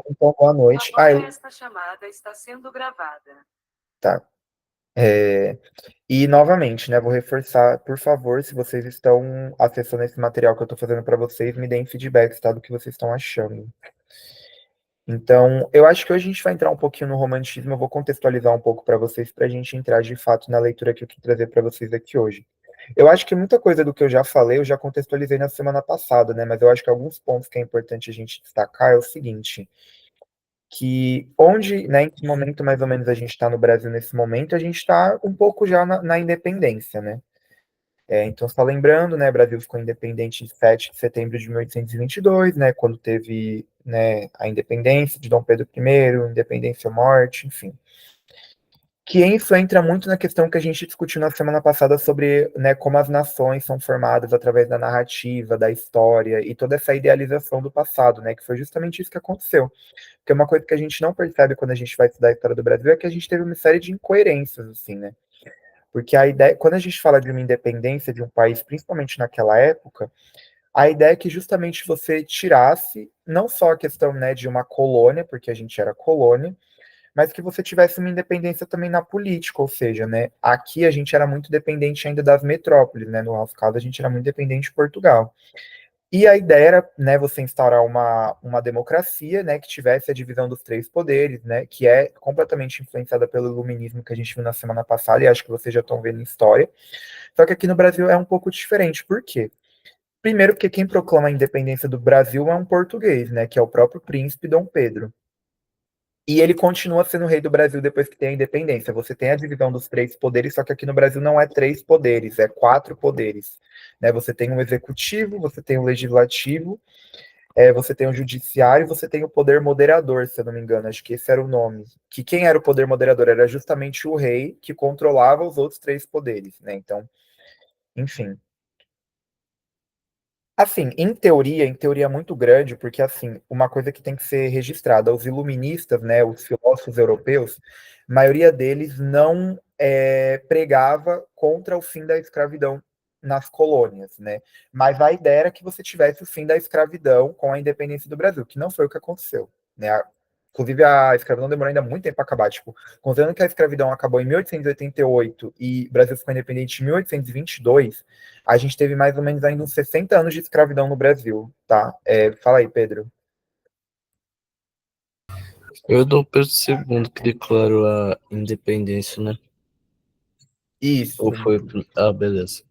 Então, boa noite. Agora esta chamada está sendo gravada. Tá. E novamente, né, vou reforçar, por favor, se vocês estão acessando esse material que eu estou fazendo para vocês, me deem feedbacks, tá, do que vocês estão achando. Então, eu acho que hoje a gente vai entrar um pouquinho no romantismo, eu vou contextualizar um pouco para vocês, para a gente entrar de fato na leitura que eu quis trazer para vocês aqui hoje. Eu acho que muita coisa do que eu já falei, eu já contextualizei na semana passada, né, mas eu acho que alguns pontos que é importante a gente destacar é o seguinte, que onde, né, em que momento mais ou menos a gente está no Brasil nesse momento, a gente está um pouco já na independência, né? Então, só lembrando, né, o Brasil ficou independente em 7 de setembro de 1822, né, quando teve, né, a independência de Dom Pedro I, independência ou morte, enfim. Que isso entra muito na questão que a gente discutiu na semana passada sobre, né, como as nações são formadas através da narrativa, da história e toda essa idealização do passado, né, que foi justamente isso que aconteceu. Porque uma coisa que a gente não percebe quando a gente vai estudar a história do Brasil é que a gente teve uma série de incoerências, assim, né? Porque a ideia, quando a gente fala de uma independência de um país, principalmente naquela época, a ideia é que justamente você tirasse não só a questão, né, de uma colônia, porque a gente era colônia, mas que você tivesse uma independência também na política, ou seja, né, aqui a gente era muito dependente ainda das metrópoles, né, no nosso caso a gente era muito dependente de Portugal. E a ideia era, né, você instaurar uma democracia, né, que tivesse a divisão dos três poderes, né, que é completamente influenciada pelo iluminismo que a gente viu na semana passada, e acho que vocês já estão vendo em história. Só que aqui no Brasil é um pouco diferente. Por quê? Primeiro, porque quem proclama a independência do Brasil é um português, né, que é o próprio príncipe Dom Pedro. E ele continua sendo rei do Brasil depois que tem a independência. Você tem a divisão dos três poderes, só que aqui no Brasil não é três poderes, é quatro poderes. Né? Você tem o executivo, você tem o legislativo, você tem o judiciário, você tem o poder moderador, se eu não me engano, acho que esse era o nome. Que quem era o poder moderador era justamente o rei que controlava os outros três poderes, né? Então, enfim. Assim, em teoria muito grande, porque assim, uma coisa que tem que ser registrada, os iluministas, né, os filósofos europeus, a maioria deles não pregava contra o fim da escravidão nas colônias, né? Mas a ideia era que você tivesse o fim da escravidão com a independência do Brasil, que não foi o que aconteceu, né? Inclusive, a escravidão demorou ainda muito tempo para acabar. Tipo, considerando que a escravidão acabou em 1888 e o Brasil ficou independente em 1822, a gente teve mais ou menos ainda uns 60 anos de escravidão no Brasil, tá? Fala aí, Pedro. Foi o Dom Pedro II que declarou a independência, né? Ou Isso. foi. Ah, beleza.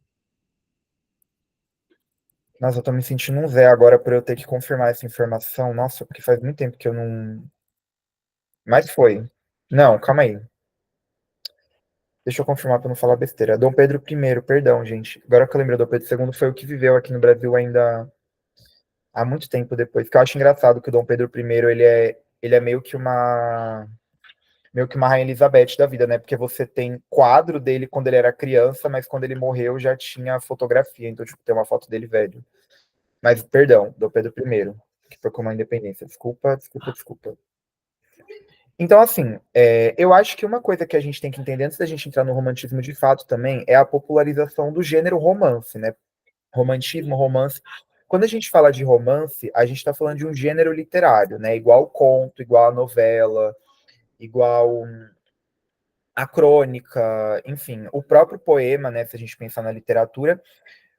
Nossa, eu tô me sentindo um Zé agora por eu ter que confirmar essa informação. Nossa, porque faz muito tempo que eu não. Mas foi. Não, calma aí. Deixa eu confirmar para não falar besteira. Dom Pedro I, perdão, gente. Agora que eu lembro, Dom Pedro II foi o que viveu aqui no Brasil ainda há muito tempo depois. Que eu acho engraçado que o Dom Pedro I, ele é meio que uma Rainha Elizabeth da vida, né? Porque você tem quadro dele quando ele era criança, mas quando ele morreu já tinha fotografia, então, tipo, tem uma foto dele velho. Mas, perdão, Dom Pedro I, que proclamou a independência. Desculpa, desculpa, desculpa. Então, assim, eu acho que uma coisa que a gente tem que entender antes da gente entrar no romantismo de fato também é a popularização do gênero romance, né? Romantismo, romance. Quando a gente fala de romance, a gente está falando de um gênero literário, né? Igual conto, igual a novela, igual a crônica, enfim, o próprio poema, né, se a gente pensar na literatura,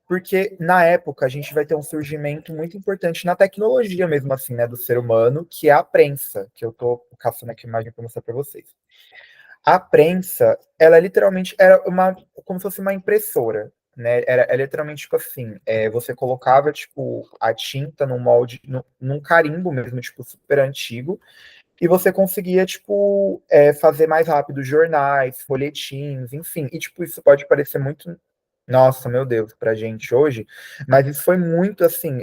porque na época a gente vai ter um surgimento muito importante na tecnologia mesmo assim, né, do ser humano, que é a prensa, que eu tô caçando aqui a imagem para mostrar para vocês. A prensa, ela literalmente era uma, como se fosse uma impressora, né? É literalmente tipo assim, você colocava tipo a tinta num molde, num carimbo mesmo, tipo super antigo, e você conseguia, tipo, fazer mais rápido jornais, folhetins, enfim. E, tipo, isso pode parecer muito, nossa, meu Deus, pra gente hoje, mas isso foi muito, assim,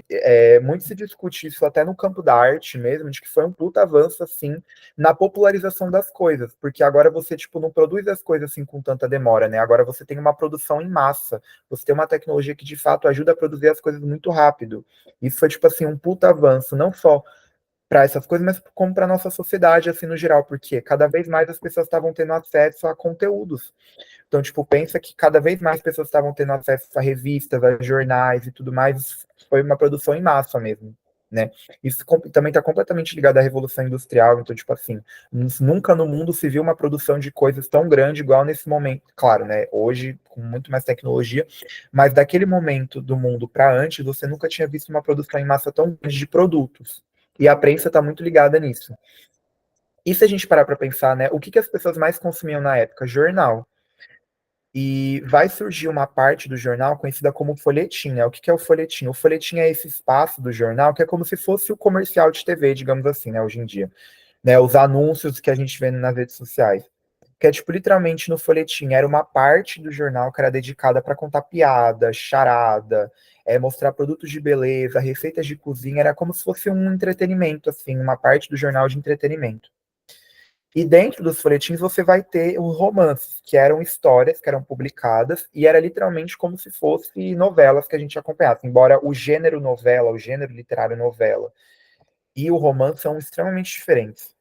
muito se discute isso até no campo da arte mesmo, de que foi um puta avanço, assim, na popularização das coisas, porque agora você, tipo, não produz as coisas, assim, com tanta demora, né? Agora você tem uma produção em massa, você tem uma tecnologia que, de fato, ajuda a produzir as coisas muito rápido. Isso foi, tipo, assim, um puta avanço, não só para essas coisas, mas como para nossa sociedade, assim, no geral, porque cada vez mais as pessoas estavam tendo acesso a conteúdos. Então, tipo, pensa que cada vez mais pessoas estavam tendo acesso a revistas, a jornais e tudo mais. Foi uma produção em massa mesmo. né? Isso também está completamente ligado à Revolução Industrial, então, tipo assim, nunca no mundo se viu uma produção de coisas tão grande igual nesse momento. Claro, né? Hoje, com muito mais tecnologia, mas daquele momento do mundo para antes, você nunca tinha visto uma produção em massa tão grande de produtos. E a prensa está muito ligada nisso. E se a gente parar para pensar, né, o que as pessoas mais consumiam na época? Jornal. E vai surgir uma parte do jornal conhecida como folhetim, né? O que é o folhetim? O folhetim é esse espaço do jornal que é como se fosse o comercial de TV, digamos assim, né, hoje em dia. Né, os anúncios que a gente vê nas redes sociais. Que é, tipo, literalmente no folhetim, era uma parte do jornal que era dedicada para contar piada, charada, mostrar produtos de beleza, receitas de cozinha, era como se fosse um entretenimento, assim, uma parte do jornal de entretenimento. E dentro dos folhetins você vai ter os romances, que eram histórias que eram publicadas, e era literalmente como se fosse novelas que a gente acompanhasse, embora o gênero novela, o gênero literário novela e o romance são extremamente diferentes.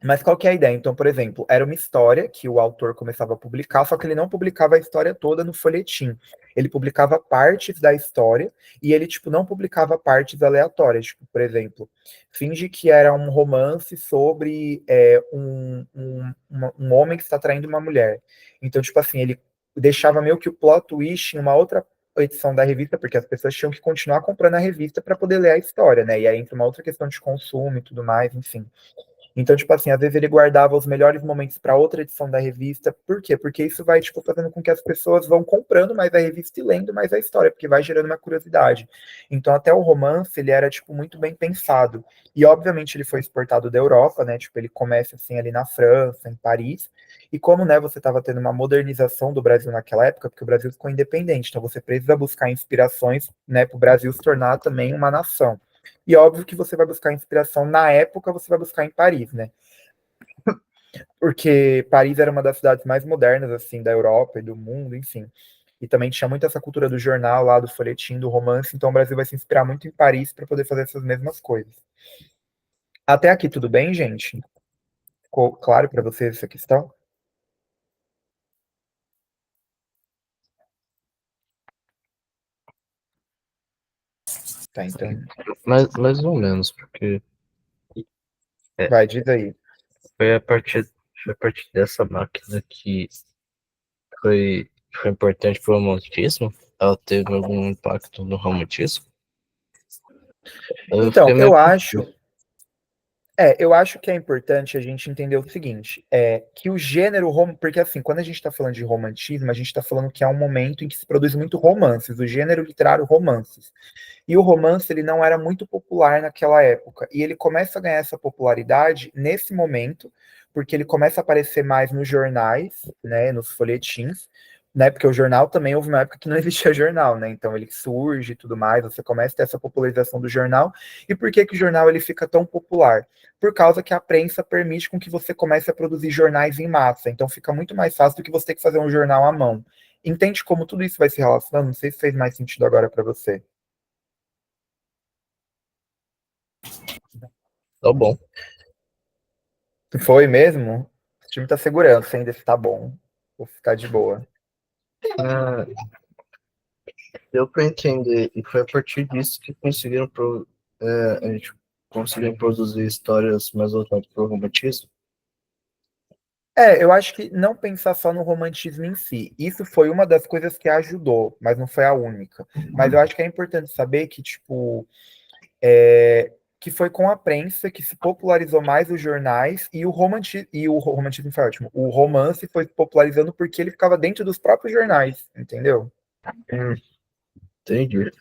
Mas qual que é a ideia? Então, por exemplo, era uma história que o autor começava a publicar, só que ele não publicava a história toda no folhetim. Ele publicava partes da história e ele, tipo, não publicava partes aleatórias. Tipo, por exemplo, finge que era um romance sobre um homem que está traindo uma mulher. Então, tipo assim, ele deixava meio que o plot twist em uma outra edição da revista, porque as pessoas tinham que continuar comprando a revista para poder ler a história, né? E aí entra uma outra questão de consumo e tudo mais, enfim. Então, tipo assim, às vezes ele guardava os melhores momentos para outra edição da revista. Por quê? Porque isso vai, tipo, fazendo com que as pessoas vão comprando mais a revista e lendo mais a história, porque vai gerando uma curiosidade. Então, até o romance, ele era, tipo, muito bem pensado. E, obviamente, ele foi exportado da Europa, né? Tipo, ele começa, assim, ali na França, em Paris. E como, né, você estava tendo uma modernização do Brasil naquela época, porque o Brasil ficou independente. Então, você precisa buscar inspirações, né, para o Brasil se tornar também uma nação. E óbvio que você vai buscar inspiração na época, você vai buscar em Paris, né? Porque Paris era uma das cidades mais modernas, assim, da Europa e do mundo, enfim. E também tinha muito essa cultura do jornal lá, do folhetim, do romance, então o Brasil vai se inspirar muito em Paris para poder fazer essas mesmas coisas. Até aqui, tudo bem, gente? Ficou claro para vocês essa questão? Tá, então. Mais ou menos, porque Vai, diz aí. foi a partir dessa máquina que foi, foi importante para o romantismo? Ela teve algum impacto no romantismo? Eu Então, fiquei meio eu acho que é importante a gente entender o seguinte, que o gênero, porque assim, quando a gente está falando de romantismo, a gente está falando que é um momento em que se produz muito romances, o gênero literário romances. E o romance, ele não era muito popular naquela época, e ele começa a ganhar essa popularidade nesse momento, porque ele começa a aparecer mais nos jornais, né, nos folhetins, né, porque o jornal também houve uma época que não existia jornal, né, então ele surge e tudo mais, você começa a ter essa popularização do jornal. E por que que o jornal ele fica tão popular? Por causa que a prensa permite com que você comece a produzir jornais em massa. Então fica muito mais fácil do que você ter que fazer um jornal à mão. Entende como tudo isso vai se relacionando? Não sei se fez mais sentido agora para você. tá bom. Foi mesmo? O time tá segurança ainda, se tá bom. Vou ficar de boa. Ah, deu para entender, e foi a partir disso que a gente conseguiu produzir histórias mais voltadas para o romantismo. Eu acho que não pensar só no romantismo em si. Isso foi uma das coisas que ajudou, mas não foi a única. Mas eu acho que é importante saber que, tipo, que foi com a prensa que se popularizou mais os jornais e o romantismo foi ótimo. O romance foi se popularizando porque ele ficava dentro dos próprios jornais, entendeu? Entendi.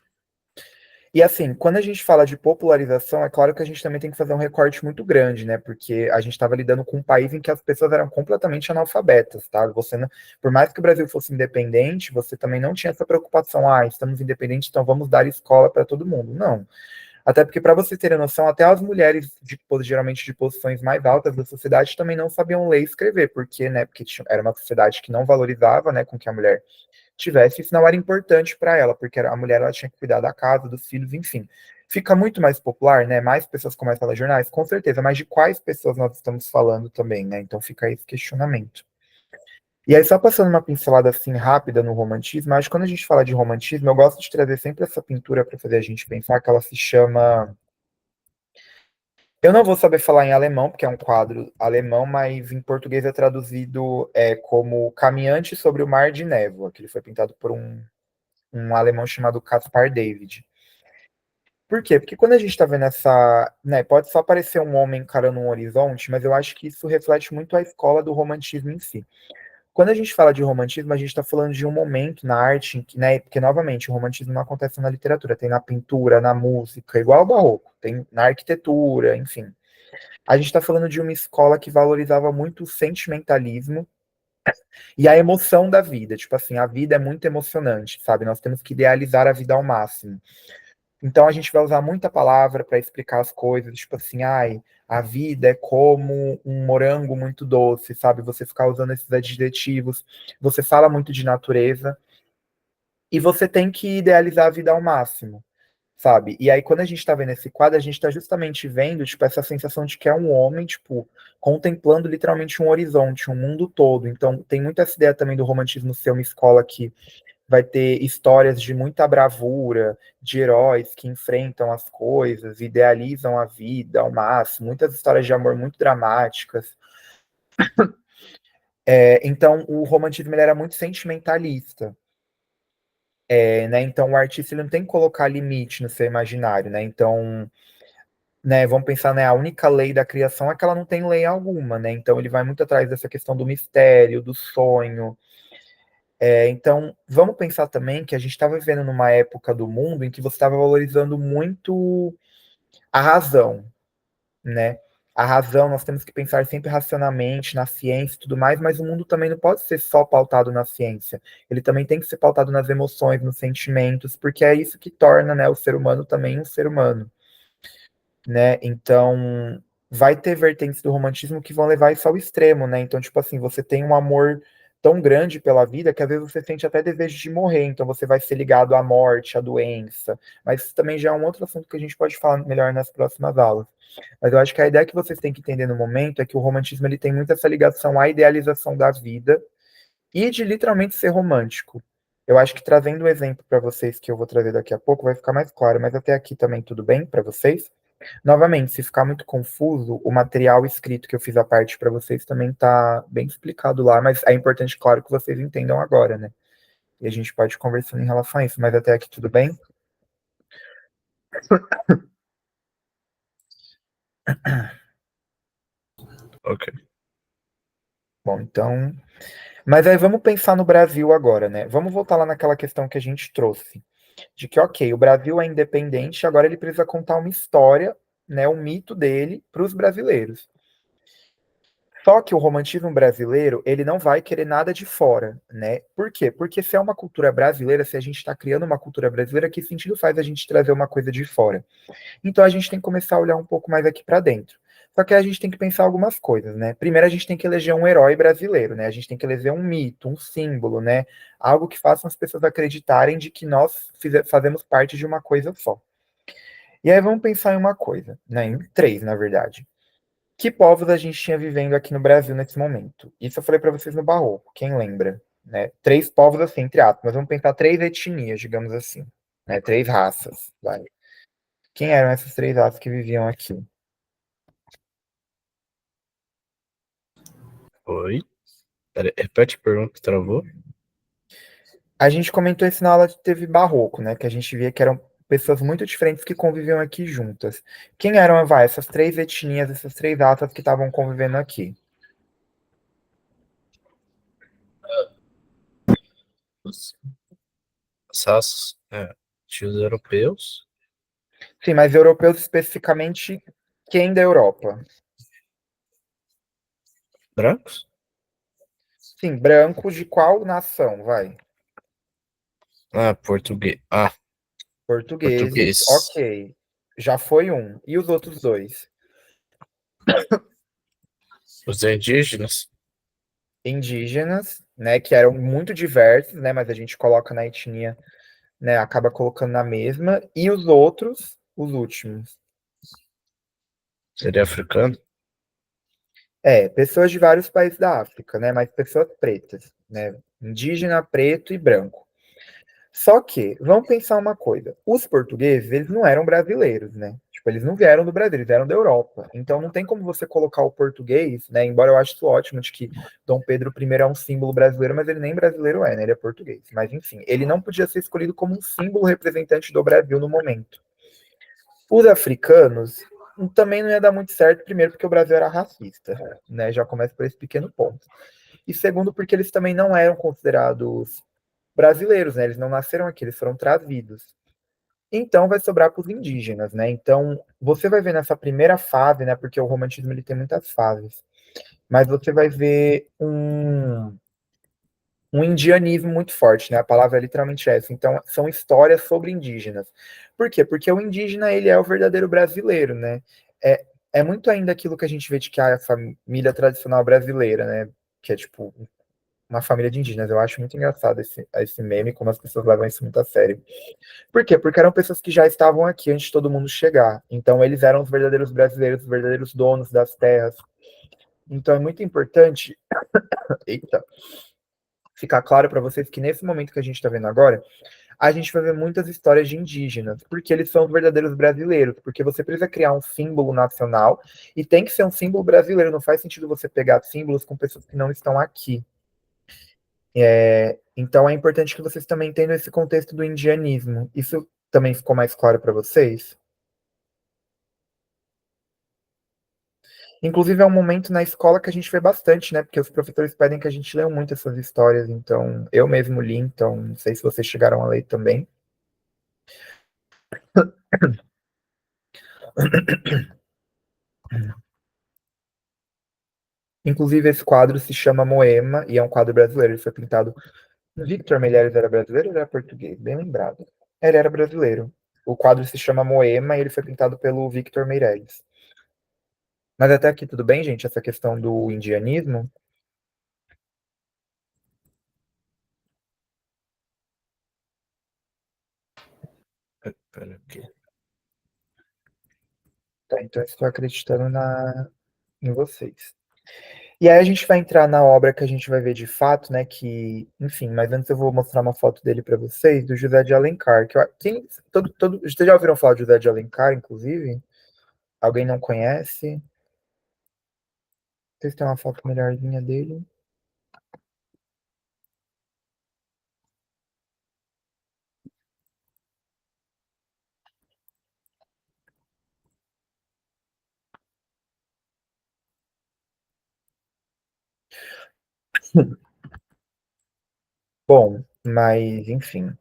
E assim, quando a gente fala de popularização, é claro que a gente também tem que fazer um recorte muito grande, né? Porque a gente estava lidando com um país em que as pessoas eram completamente analfabetas, tá? Você não, por mais que o Brasil fosse independente, você também não tinha essa preocupação, estamos independentes, então vamos dar escola para todo mundo. Não. Até porque, para você ter noção, até as mulheres, geralmente de posições mais altas da sociedade, também não sabiam ler e escrever, porque, né, porque era uma sociedade que não valorizava, né, com que a mulher tivesse, isso não era importante para ela, porque a mulher ela tinha que cuidar da casa, dos filhos, enfim. Fica muito mais popular, né? Mais pessoas começam a ler jornais, com certeza, mas de quais pessoas nós estamos falando também, né? Então fica aí esse questionamento. E aí, só passando uma pincelada assim rápida no romantismo, acho que quando a gente fala de romantismo, eu gosto de trazer sempre essa pintura para fazer a gente pensar, que ela se chama Eu não vou saber falar em alemão, porque é um quadro alemão, mas em português é traduzido como Caminhante sobre o Mar de Névoa, que ele foi pintado por um alemão chamado Caspar David. Por quê? Porque quando a gente está vendo essa, né, pode só parecer um homem encarando um horizonte, mas eu acho que isso reflete muito a escola do romantismo em si. Quando a gente fala de romantismo, a gente está falando de um momento na arte, né, porque, novamente, o romantismo não acontece na literatura, tem na pintura, na música, igual ao barroco, tem na arquitetura, enfim. A gente está falando de uma escola que valorizava muito o sentimentalismo e a emoção da vida. Tipo assim, a vida é muito emocionante, sabe? Nós temos que idealizar a vida ao máximo. Então a gente vai usar muita palavra para explicar as coisas, tipo assim, ai, a vida é como um morango muito doce, sabe? Você ficar usando esses adjetivos, você fala muito de natureza e você tem que idealizar a vida ao máximo, sabe? E aí quando a gente tá vendo esse quadro, a gente tá justamente vendo, tipo, essa sensação de que é um homem, tipo, contemplando literalmente um horizonte, um mundo todo. Então tem muita essa ideia também do romantismo ser uma escola que vai ter histórias de muita bravura, de heróis que enfrentam as coisas, idealizam a vida ao máximo, muitas histórias de amor muito dramáticas. Então, o romantismo ele era muito sentimentalista. Né? Então, o artista ele não tem que colocar limite no seu imaginário. Né? Então, né, vamos pensar, né, a única lei da criação é que ela não tem lei alguma. Né? Então, ele vai muito atrás dessa questão do mistério, do sonho. Então, vamos pensar também que a gente estava vivendo numa época do mundo em que você estava valorizando muito a razão, né? A razão, nós temos que pensar sempre racionalmente na ciência e tudo mais, mas o mundo também não pode ser só pautado na ciência. Ele também tem que ser pautado nas emoções, nos sentimentos, porque é isso que torna, né, o ser humano também um ser humano, né? Então, vai ter vertentes do romantismo que vão levar isso ao extremo, né? Então, tipo assim, você tem um amor tão grande pela vida que às vezes você sente até desejo de morrer, então você vai ser ligado à morte, à doença. Mas isso também já é um outro assunto que a gente pode falar melhor nas próximas aulas. Mas eu acho que a ideia que vocês têm que entender no momento é que o romantismo ele tem muito essa ligação à idealização da vida e de literalmente ser romântico. Eu acho que trazendo um exemplo para vocês que eu vou trazer daqui a pouco vai ficar mais claro, mas até aqui também tudo bem para vocês? Novamente, se ficar muito confuso, o material escrito que eu fiz a parte para vocês também está bem explicado lá, mas é importante, claro, que vocês entendam agora, né? E a gente pode ir conversando em relação a isso, mas até aqui tudo bem? Ok. Bom, então. Mas aí vamos pensar no Brasil agora, né? Vamos voltar lá naquela questão que a gente trouxe, de que, ok, o Brasil é independente, agora ele precisa contar uma história, né, um mito dele para os brasileiros. Só que o romantismo brasileiro, ele não vai querer nada de fora, né? Por quê? Porque se é uma cultura brasileira, se a gente está criando uma cultura brasileira, que sentido faz a gente trazer uma coisa de fora? Então a gente tem que começar a olhar um pouco mais aqui para dentro. Só que a gente tem que pensar algumas coisas, né? Primeiro a gente tem que eleger um herói brasileiro, né? A gente tem que eleger um mito, um símbolo, né? Algo que faça as pessoas acreditarem de que nós fazemos parte de uma coisa só. E aí vamos pensar em uma coisa, né? Em três, na verdade. Que povos a gente tinha vivendo aqui no Brasil nesse momento? Isso eu falei para vocês no Barroco, quem lembra? Né? Três povos assim, entre aspas, mas vamos pensar três etnias, digamos assim, né? Três raças, vai. Quem eram essas três raças que viviam aqui? Oi. Pera, repete a pergunta que travou. A gente comentou isso na aula que teve Barroco, né? Que a gente via que eram pessoas muito diferentes que conviviam aqui juntas. Quem eram, vai, essas três etnias, essas três raças que estavam convivendo aqui? As raças, tinha os europeus, Sim, mas europeus especificamente quem da Europa? brancos, Sim, brancos de qual nação, vai? português, Portugueses, português, ok. Já foi um. E os outros dois? os indígenas, Indígenas, né? Que eram muito diversos, né? Mas a gente coloca na etnia, né? Acaba colocando na mesma. E os outros, os últimos. seria africano, Pessoas de vários países da África, né? Mas pessoas pretas, né? Indígena, preto e branco. Só que, vamos pensar uma coisa: os portugueses, eles não eram brasileiros, né? Tipo, eles não vieram do Brasil, eles vieram da Europa. Então não tem como você colocar o português, né? Embora eu ache isso ótimo de que Dom Pedro I é um símbolo brasileiro, mas ele nem brasileiro é, né? Ele é português. Mas enfim, ele não podia ser escolhido como um símbolo representante do Brasil no momento. Os africanos também não ia dar muito certo, primeiro porque o Brasil era racista, né? Já começa por esse pequeno ponto. E segundo porque eles também não eram considerados brasileiros, né? Eles não nasceram aqui, eles foram trazidos. Então vai sobrar para os indígenas, né? Então você vai ver nessa primeira fase, né? Porque o romantismo ele tem muitas fases, mas você vai ver um indianismo muito forte, né? A palavra é literalmente essa. Então são histórias sobre indígenas. Por quê? Porque o indígena ele é o verdadeiro brasileiro, né? É muito ainda aquilo que a gente vê de que a família tradicional brasileira, né? Que é tipo uma família de indígenas. Eu acho muito engraçado esse meme, como as pessoas levam isso muito a sério. Por quê? Porque eram pessoas que já estavam aqui antes de todo mundo chegar. Então, eles eram os verdadeiros brasileiros, os verdadeiros donos das terras. Então, é muito importante, eita, ficar claro para vocês que nesse momento que a gente está vendo agora, a gente vai ver muitas histórias de indígenas, porque eles são os verdadeiros brasileiros, porque você precisa criar um símbolo nacional e tem que ser um símbolo brasileiro. Não faz sentido você pegar símbolos com pessoas que não estão aqui. Então, é importante que vocês também entendam esse contexto do indianismo. Isso também ficou mais claro para vocês? Inclusive, é um momento na escola que a gente vê bastante, né? Porque os professores pedem que a gente leia muito essas histórias. Então, eu mesmo li, então não sei se vocês chegaram a ler também. Inclusive, esse quadro se chama Moema e é um quadro brasileiro. Ele foi pintado. Victor Meirelles era brasileiro ou era português? Bem lembrado. Ele era brasileiro. O quadro se chama Moema e ele foi pintado pelo Victor Meirelles. Mas até aqui tudo bem, gente? Essa questão do indianismo? Pera aqui. Tá, então eu estou acreditando em vocês. E aí a gente vai entrar na obra que a gente vai ver de fato, né? Que, enfim, mas antes eu vou mostrar uma foto dele para vocês, do José de Alencar. Vocês já ouviram falar de José de Alencar, inclusive? Alguém não conhece? Vocês têm uma foto melhorzinha dele? Bom, mas enfim.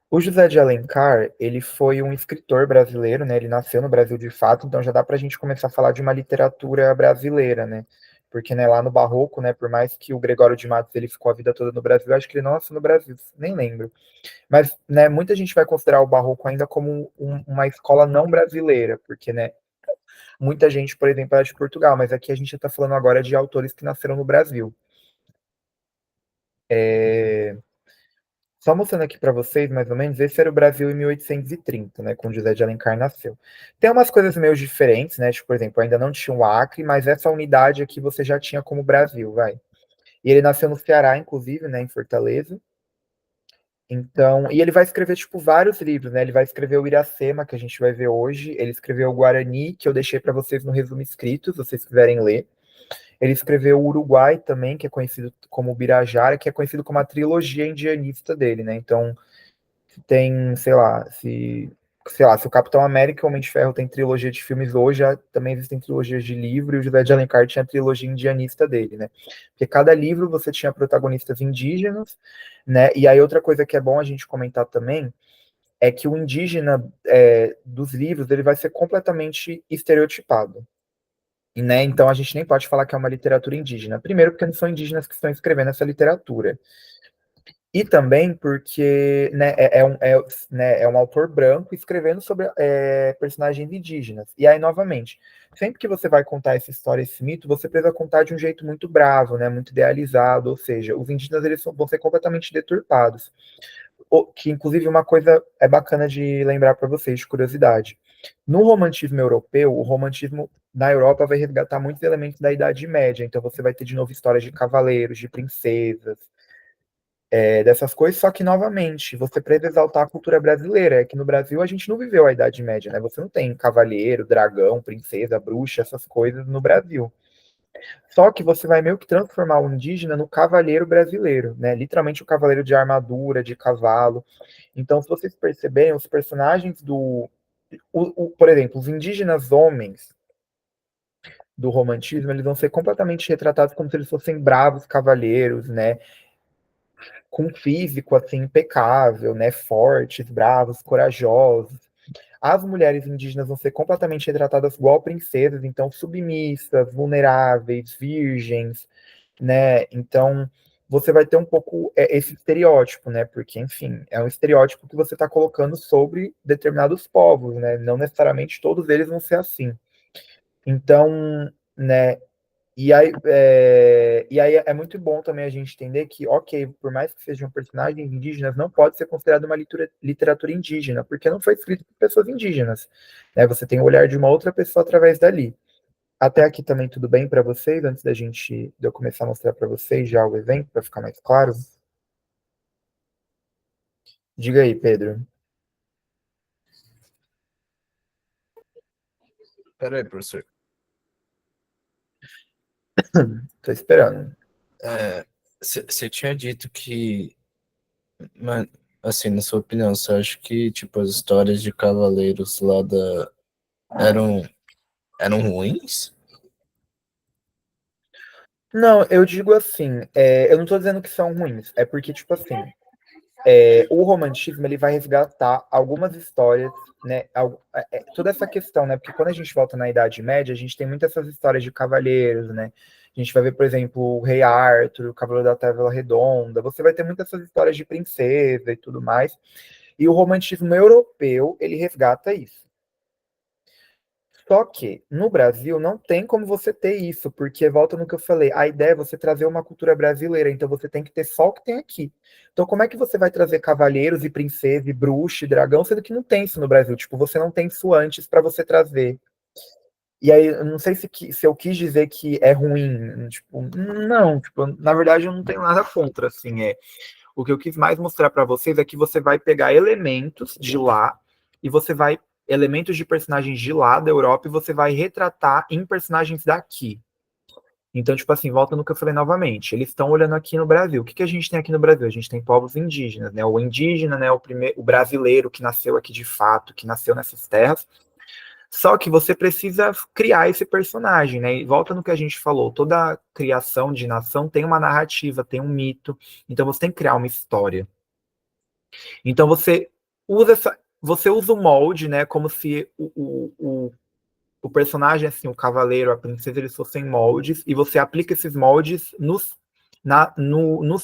O José de Alencar, ele foi um escritor brasileiro, né? Ele nasceu no Brasil de fato, então já dá para a gente começar a falar de uma literatura brasileira, né? Porque, né, lá no Barroco, né, por mais que o Gregório de Matos ele ficou a vida toda no Brasil, eu acho que ele não nasceu no Brasil, nem lembro. Mas, né, muita gente vai considerar o Barroco ainda como uma escola não brasileira, porque, né, muita gente, por exemplo, é de Portugal, mas aqui a gente está falando agora de autores que nasceram no Brasil. Só mostrando aqui para vocês, mais ou menos, esse era o Brasil em 1830, né, quando José de Alencar nasceu. Tem umas coisas meio diferentes, né, tipo, por exemplo, ainda não tinha o Acre, mas essa unidade aqui você já tinha como Brasil, vai. E ele nasceu no Ceará, inclusive, né, em Fortaleza. Então, e ele vai escrever, tipo, vários livros, né, ele vai escrever o Iracema, que a gente vai ver hoje, ele escreveu o Guarani, que eu deixei para vocês no resumo escrito, se vocês quiserem ler. Ele escreveu o Uruguai também, que é conhecido como Birajara, que é conhecido como a trilogia indianista dele, né, então tem, sei lá, se o Capitão América e o Homem de Ferro tem trilogia de filmes hoje, também existem trilogias de livro, e o José de Alencar tinha a trilogia indianista dele, né? Porque cada livro você tinha protagonistas indígenas, né? E aí outra coisa que é bom a gente comentar também é que o indígena dos livros ele vai ser completamente estereotipado. E, né, então a gente nem pode falar que é uma literatura indígena. Primeiro, porque não são indígenas que estão escrevendo essa literatura. E também porque né, né, é um autor branco escrevendo sobre personagens indígenas. E aí, novamente, sempre que você vai contar essa história, esse mito, você precisa contar de um jeito muito bravo, né, muito idealizado, ou seja, os indígenas vão ser completamente deturpados. Que, inclusive, uma coisa é bacana de lembrar para vocês, de curiosidade. No romantismo europeu, o romantismo na Europa vai resgatar muitos elementos da Idade Média. Então, você vai ter de novo histórias de cavaleiros, de princesas, dessas coisas, só que, novamente, você precisa exaltar a cultura brasileira. É que no Brasil a gente não viveu a Idade Média, né? Você não tem cavaleiro, dragão, princesa, bruxa, essas coisas no Brasil. Só que você vai meio que transformar o indígena no cavaleiro brasileiro, né? Literalmente o cavaleiro de armadura, de cavalo. Então, se vocês perceberem, os personagens por exemplo, os indígenas homens do romantismo, eles vão ser completamente retratados como se eles fossem bravos cavalheiros, né? Com físico assim impecável, né? Fortes, bravos, corajosos. As mulheres indígenas vão ser completamente retratadas igual princesas, então submissas, vulneráveis, virgens, né? Então você vai ter um pouco esse estereótipo, né? Porque, enfim, é um estereótipo que você está colocando sobre determinados povos, né? Não necessariamente todos eles vão ser assim. Então, né? E aí é muito bom também a gente entender que, ok, por mais que sejam personagens indígenas, não pode ser considerado uma literatura indígena, porque não foi escrito por pessoas indígenas, né? Você tem o olhar de uma outra pessoa através dali. Até aqui também tudo bem para vocês, antes de eu começar a mostrar para vocês já o evento, para ficar mais claro? Diga aí, Pedro. Pera aí, professor. Tô esperando. Você tinha dito que, mas, assim, na sua opinião, você acha que, tipo, as histórias de cavaleiros lá eram, eram ruins? Não, eu digo assim, eu não tô dizendo que são ruins, é porque, tipo assim, o romantismo ele vai resgatar algumas histórias, né? Toda essa questão, né? Porque quando a gente volta na Idade Média, a gente tem muitas essas histórias de cavaleiros, né? A gente vai ver, por exemplo, o Rei Arthur, o Cavaleiro da Távola Redonda. Você vai ter muitas essas histórias de princesa e tudo mais. E o romantismo europeu ele resgata isso. Só que no Brasil não tem como você ter isso, porque volta no que eu falei, a ideia é você trazer uma cultura brasileira, então você tem que ter só o que tem aqui. Então como é que você vai trazer cavalheiros e princesa e bruxa e dragão, sendo que não tem isso no Brasil? Tipo, você não tem isso antes para você trazer. E aí, eu não sei se eu quis dizer que é ruim, tipo, não, tipo, na verdade eu não tenho nada contra, assim, o que eu quis mais mostrar para vocês é que você vai pegar elementos de lá e você vai elementos de personagens de lá da Europa e você vai retratar em personagens daqui. Então, tipo assim, volta no que eu falei novamente. Eles estão olhando aqui no Brasil. O que que a gente tem aqui no Brasil? A gente tem povos indígenas, né? O indígena, né? O brasileiro que nasceu aqui de fato, que nasceu nessas terras. Só que você precisa criar esse personagem, né? E volta no que a gente falou, toda criação de nação tem uma narrativa, tem um mito, então você tem que criar uma história. Então você usa o molde, né? Como se o personagem, assim, o cavaleiro, a princesa, eles fossem moldes, e você aplica esses moldes nos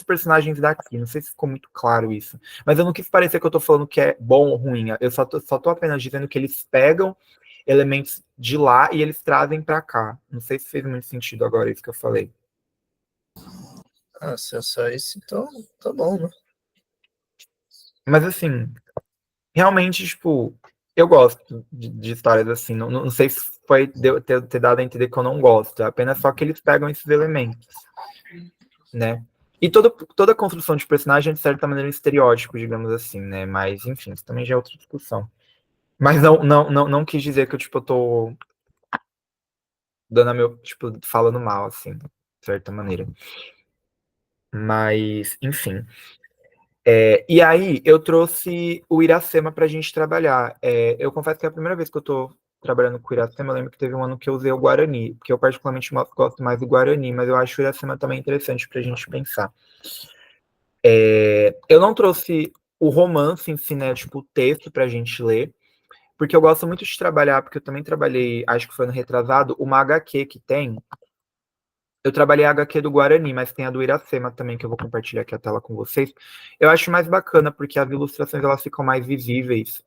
personagens daqui. Não sei se ficou muito claro isso. Mas eu não quis parecer que eu tô falando que é bom ou ruim. Eu só tô apenas dizendo que eles pegam elementos de lá e eles trazem para cá. Não sei se fez muito sentido agora isso que eu falei. Ah, se é só isso, então tá bom, né? Mas assim, realmente, tipo, eu gosto de histórias assim. Não sei se foi ter dado a entender que eu não gosto. É apenas só que eles pegam esses elementos, né? E toda construção de personagem é, de certa maneira, um estereótipo, digamos assim, né? Mas, enfim, isso também já é outra discussão. Mas não quis dizer que eu, tipo, eu tô dando a meu, tipo, falando mal, assim, de certa maneira. Mas, enfim. E aí, eu trouxe o Iracema para a gente trabalhar. Eu confesso que é a primeira vez que eu estou trabalhando com o Iracema. Eu lembro que teve um ano que eu usei o Guarani, porque eu particularmente gosto mais do Guarani, mas eu acho o Iracema também interessante para a gente pensar. Eu não trouxe o romance em si, né, tipo, o texto para a gente ler, porque eu gosto muito de trabalhar, porque eu também trabalhei, acho que foi no retrasado, uma HQ que tem. Eu trabalhei a HQ do Guarani, mas tem a do Iracema também, que eu vou compartilhar aqui a tela com vocês. Eu acho mais bacana, porque as ilustrações elas ficam mais visíveis.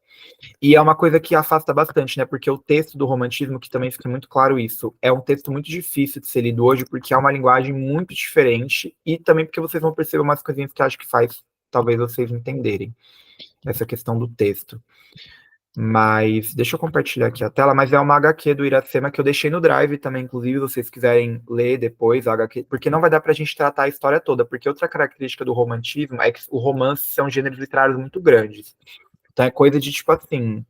E é uma coisa que afasta bastante, né? Porque o texto do romantismo, que também fica muito claro isso, é um texto muito difícil de ser lido hoje, porque é uma linguagem muito diferente, e também porque vocês vão perceber umas coisinhas que acho que faz, talvez, vocês entenderem essa questão do texto. Mas deixa eu compartilhar aqui a tela, mas é uma HQ do Iracema que eu deixei no Drive também, inclusive, se vocês quiserem ler depois a HQ, porque não vai dar pra gente tratar a história toda, porque outra característica do romantismo é que o romance são gêneros literários muito grandes. Então é coisa de tipo assim,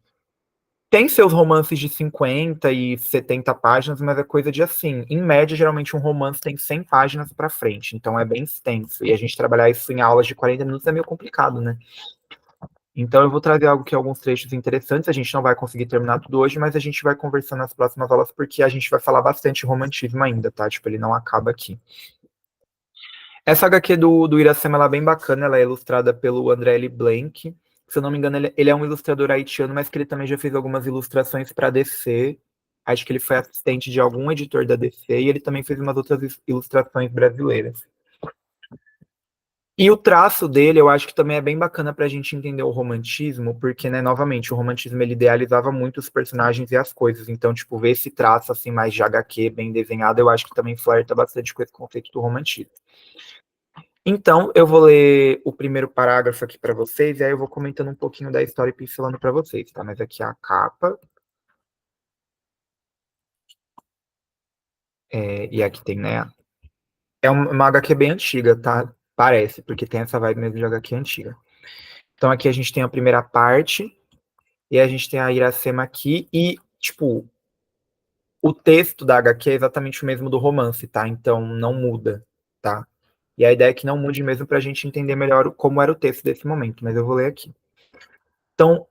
tem seus romances de 50 e 70 páginas, mas é coisa de assim, em média, geralmente um romance tem 100 páginas pra frente, então é bem extenso. E a gente trabalhar isso em aulas de 40 minutos é meio complicado, né? Então eu vou trazer algo que alguns trechos interessantes, a gente não vai conseguir terminar tudo hoje, mas a gente vai conversando nas próximas aulas, porque a gente vai falar bastante romantismo ainda, tá? Tipo, ele não acaba aqui. Essa HQ do Iracema, ela é bem bacana, ela é ilustrada pelo André L. Blank. Se eu não me engano, ele é um ilustrador haitiano, mas que ele também já fez algumas ilustrações para DC. Acho que ele foi assistente de algum editor da DC e ele também fez umas outras ilustrações brasileiras. E o traço dele, eu acho que também é bem bacana para a gente entender o romantismo, porque, né, novamente, o romantismo ele idealizava muito os personagens e as coisas. Então, tipo, ver esse traço assim mais de HQ, bem desenhado, eu acho que também flerta bastante com esse conceito do romantismo. Então, eu vou ler o primeiro parágrafo aqui para vocês, e aí eu vou comentando um pouquinho da história e pincelando para vocês, tá? Mas aqui é a capa. E aqui tem, né? É uma HQ bem antiga, tá? Parece, porque tem essa vibe mesmo de HQ antiga. Então, aqui a gente tem a primeira parte, e a gente tem a Iracema aqui, e, tipo, o texto da HQ é exatamente o mesmo do romance, tá? Então, não muda, tá? E a ideia é que não mude mesmo para a gente entender melhor como era o texto desse momento, mas eu vou ler aqui. Então,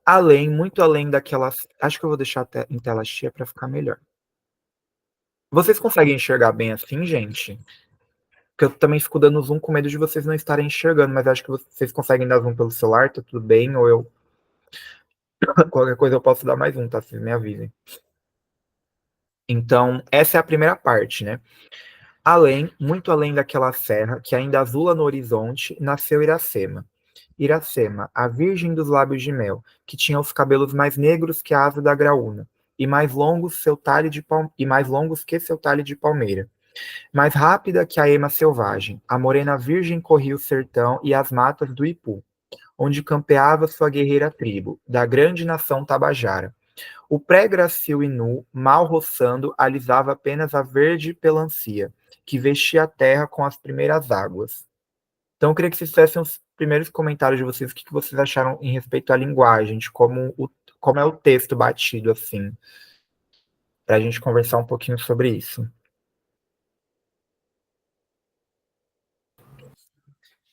muito além daquelas. Acho que eu vou deixar até em tela cheia para ficar melhor. Vocês conseguem enxergar bem assim, gente? Porque eu também fico dando zoom com medo de vocês não estarem enxergando, mas acho que vocês conseguem dar zoom pelo celular, tá tudo bem? Ou eu. Qualquer coisa eu posso dar mais um, tá? Vocês me avisem. Então, essa é a primeira parte, né? Muito além daquela serra que ainda azula no horizonte, nasceu Iracema. Iracema, a virgem dos lábios de mel, que tinha os cabelos mais negros que a asa da graúna, e mais longos que seu talhe de palmeira. Mais rápida que a ema selvagem, a morena virgem corria o sertão e as matas do Ipu, onde campeava sua guerreira tribo, da grande nação Tabajara. O pré-gracil e nu, mal roçando, alisava apenas a verde pelancia, que vestia a terra com as primeiras águas. Então, eu queria que vocês fizessem os primeiros comentários de vocês, o que vocês acharam em respeito à linguagem, de como é o texto batido, assim, para a gente conversar um pouquinho sobre isso.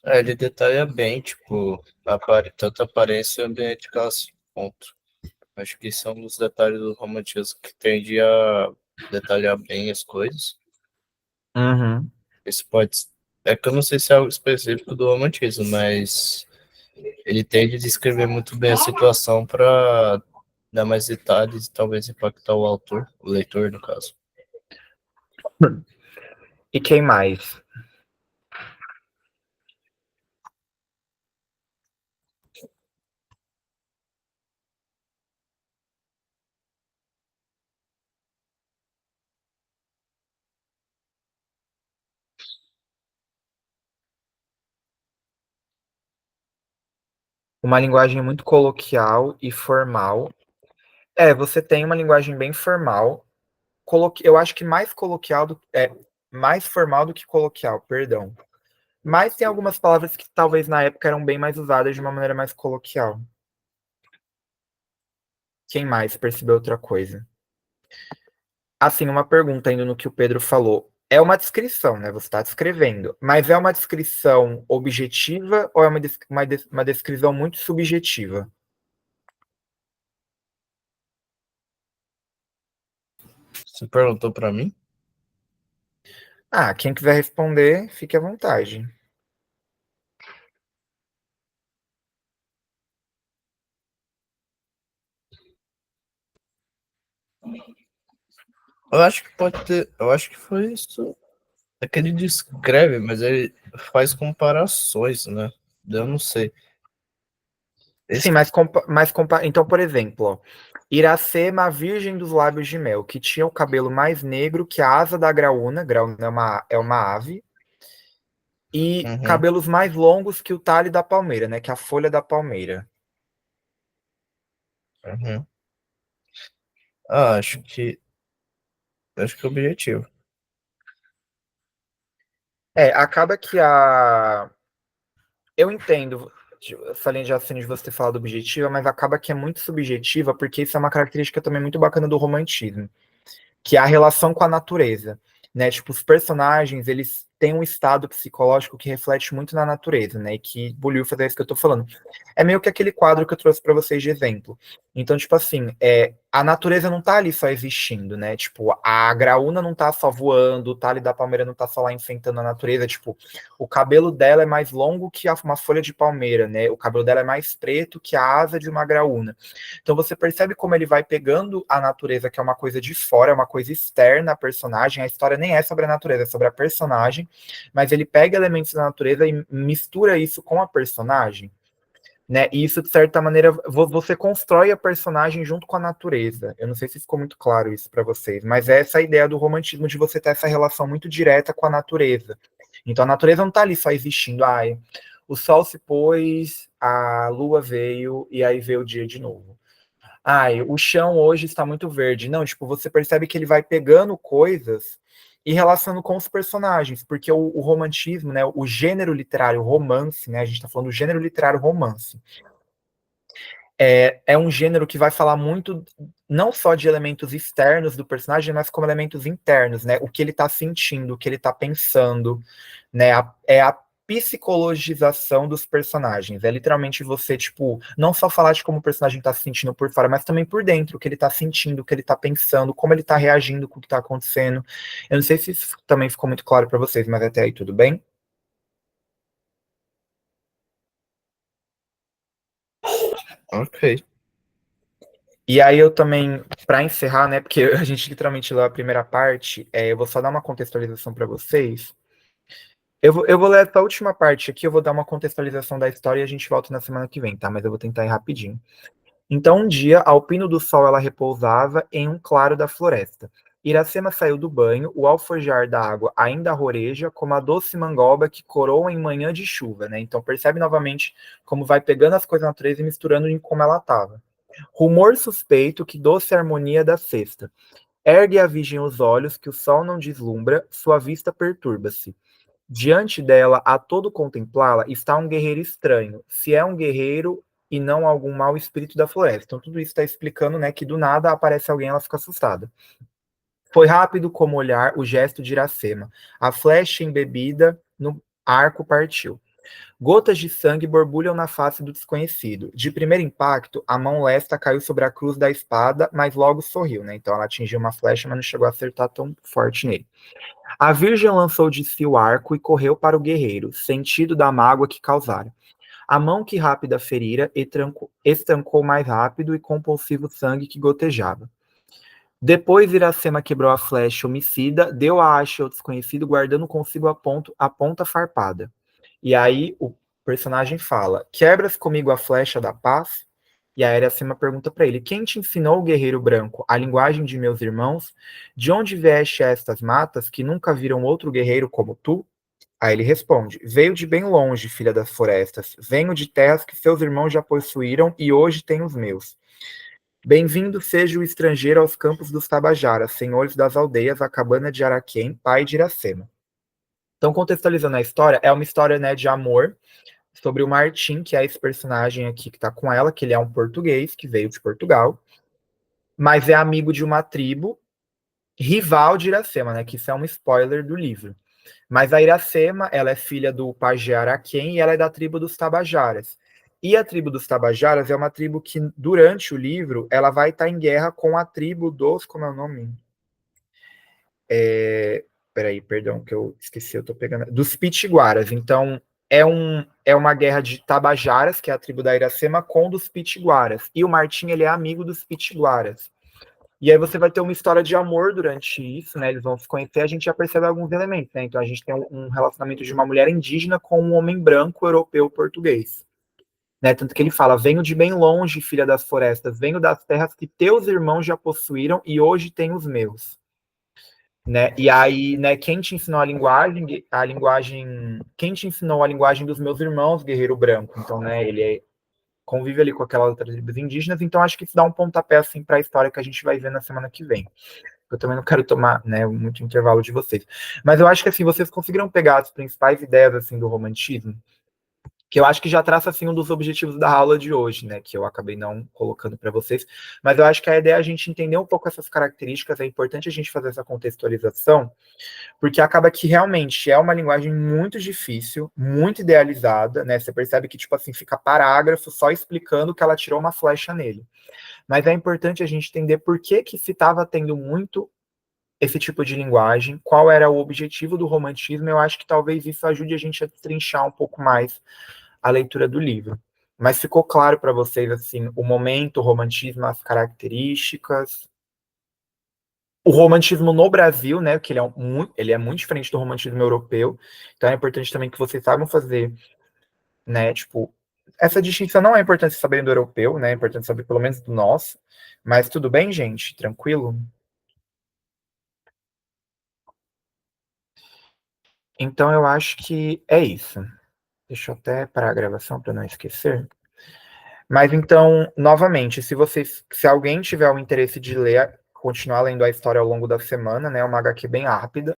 Ele detalha bem, tipo, tanto a aparência e o ambiente que ela se encontra. Acho que são os detalhes do romantismo que tende a detalhar bem as coisas. Uhum. Isso pode. É que eu não sei se é algo específico do romantismo, mas ele tende a descrever muito bem a situação para dar mais detalhes e talvez impactar o autor, o leitor, no caso. E quem mais? Uma linguagem muito coloquial e formal. Você tem uma linguagem bem formal. Eu acho que mais formal do que coloquial, perdão. Mas tem algumas palavras que talvez na época eram bem mais usadas de uma maneira mais coloquial. Quem mais percebeu outra coisa? Assim, uma pergunta ainda no que o Pedro falou. É uma descrição, né? Você está descrevendo, mas é uma descrição objetiva ou é uma descrição muito subjetiva? Você perguntou para mim? Quem quiser responder, fique à vontade. Eu acho que pode ter. Eu acho que foi isso. É que ele descreve, mas ele faz comparações, né? Eu não sei. Sim, Esse... então, por exemplo, ó, Iracema, a virgem dos lábios de mel, que tinha o cabelo mais negro que a asa da graúna, graúna é uma ave, e Uhum. cabelos mais longos que o talhe da palmeira, né, que é a folha da palmeira. Uhum. Ah, acho que é o objetivo. Acaba que a. Eu entendo essa linha de raciocínio de você ter falado objetiva, mas acaba que é muito subjetiva, porque isso é uma característica também muito bacana do romantismo, que é a relação com a natureza, né? Tipo, os personagens, eles têm um estado psicológico que reflete muito na natureza, né? E que Buliu é isso que eu tô falando. É meio que aquele quadro que eu trouxe para vocês de exemplo. Então, tipo assim, a natureza não tá ali só existindo, né? Tipo, a graúna não tá só voando, o talhe da palmeira não tá só lá enfeitando a natureza. Tipo, o cabelo dela é mais longo que uma folha de palmeira, né? O cabelo dela é mais preto que a asa de uma graúna. Então você percebe como ele vai pegando a natureza, que é uma coisa de fora, é uma coisa externa à personagem. A história nem é sobre a natureza, é sobre a personagem, mas ele pega elementos da natureza e mistura isso com a personagem, né? E isso, de certa maneira, você constrói a personagem junto com a natureza. Eu não sei se ficou muito claro isso para vocês, mas é essa ideia do romantismo de você ter essa relação muito direta com a natureza. Então a natureza não está ali só existindo, ai, o sol se pôs, a lua veio e aí veio o dia de novo. Ai, o chão hoje está muito verde. Não, tipo, você percebe que ele vai pegando coisas e relacionando com os personagens, porque o romantismo, né, o gênero literário romance, né, a gente está falando do gênero literário romance, é um gênero que vai falar muito não só de elementos externos do personagem, mas como elementos internos, né? O que ele está sentindo, o que ele está pensando, né? É a psicologização dos personagens. É literalmente você, tipo, não só falar de como o personagem está se sentindo por fora, mas também por dentro, o que ele está sentindo, o que ele está pensando, como ele está reagindo com o que está acontecendo. Eu não sei se isso também ficou muito claro para vocês, mas até aí tudo bem? Ok. E aí eu também, para encerrar, né, porque a gente literalmente leu a primeira parte, eu vou só dar uma contextualização para vocês. Eu vou ler essa última parte aqui, eu vou dar uma contextualização da história e a gente volta na semana que vem, tá? Mas eu vou tentar ir rapidinho. Então, um dia, ao pino do sol, ela repousava em um claro da floresta. Iracema saiu do banho, o alforjar da água ainda roreja, como a doce mangoba que coroa em manhã de chuva, né? Então, percebe novamente como vai pegando as coisas da natureza e misturando em como ela estava. Rumor suspeito que doce harmonia da cesta. Ergue a virgem os olhos, que o sol não deslumbra, sua vista perturba-se. Diante dela, a todo contemplá-la, está um guerreiro estranho. Se é um guerreiro e não algum mau espírito da floresta. Então, tudo isso está explicando, né, que do nada aparece alguém e ela fica assustada. Foi rápido como olhar o gesto de Iracema. A flecha embebida no arco partiu. Gotas de sangue borbulham na face do desconhecido. De primeiro impacto, a mão lesta caiu sobre a cruz da espada, mas logo sorriu, né? Então ela atingiu uma flecha, mas não chegou a acertar tão forte nele. A virgem lançou de si o arco e correu para o guerreiro, sentido da mágoa que causara. A mão que rápida ferira estancou mais rápido e compulsivo sangue que gotejava. Depois Iracema quebrou a flecha homicida, deu a haste ao desconhecido, guardando consigo a ponta farpada. E aí o personagem fala: Quebras comigo a flecha da paz? E a Iracema pergunta para ele: Quem te ensinou, guerreiro branco, a linguagem de meus irmãos? De onde vieste a estas matas que nunca viram outro guerreiro como tu? Aí ele responde: Veio de bem longe, filha das florestas. Venho de terras que seus irmãos já possuíram e hoje tenho os meus. Bem-vindo seja o estrangeiro aos campos dos Tabajaras, senhores das aldeias, a cabana de Araquém, pai de Iracema. Então, contextualizando a história, é uma história, né, de amor sobre o Martim, que é esse personagem aqui que tá com ela, que ele é um português que veio de Portugal, mas é amigo de uma tribo rival de Iracema, né, que isso é um spoiler do livro. Mas a Iracema, ela é filha do pajé Araquém e ela é da tribo dos Tabajaras. E a tribo dos Tabajaras é uma tribo que, durante o livro, ela vai estar em guerra com a tribo dos. Como é o nome? Peraí, perdão, que eu esqueci, eu tô pegando. Dos Pitiguaras. Então, é uma guerra de Tabajaras, que é a tribo da Iracema, com dos Pitiguaras. E o Martim, ele é amigo dos Pitiguaras. E aí você vai ter uma história de amor durante isso, né? Eles vão se conhecer, a gente já percebe alguns elementos, né? Então a gente tem um relacionamento de uma mulher indígena com um homem branco europeu português. Né? Tanto que ele fala: venho de bem longe, filha das florestas, venho das terras que teus irmãos já possuíram e hoje tenho os meus. Né? E aí, né, quem te ensinou a linguagem, quem te ensinou a linguagem dos meus irmãos, guerreiro branco? Então, né, ele é convive ali com aquelas outras tribos indígenas, então acho que isso dá um pontapé assim para a história que a gente vai ver na semana que vem. Eu também não quero tomar, né, muito intervalo de vocês. Mas eu acho que assim, vocês conseguiram pegar as principais ideias assim do romantismo, que eu acho que já traça assim um dos objetivos da aula de hoje, né, que eu acabei não colocando para vocês, mas eu acho que a ideia é a gente entender um pouco essas características, é importante a gente fazer essa contextualização, porque acaba que realmente é uma linguagem muito difícil, muito idealizada, né, você percebe que, tipo assim, fica parágrafo só explicando que ela tirou uma flecha nele. Mas é importante a gente entender por que que se estava tendo muito esse tipo de linguagem, qual era o objetivo do romantismo, eu acho que talvez isso ajude a gente a destrinchar um pouco mais a leitura do livro. Mas ficou claro para vocês, assim, o momento, o romantismo, as características. O romantismo no Brasil, né, que ele é muito diferente do romantismo europeu, então é importante também que vocês saibam fazer, né, tipo, essa distinção não é importante saber do europeu, né, é importante saber pelo menos do nosso, mas tudo bem, gente? Tranquilo? Então eu acho que é isso. Deixa eu até parar a gravação para não esquecer. Mas então, novamente, se alguém tiver o interesse de ler, continuar lendo a história ao longo da semana, né, é uma HQ bem rápida,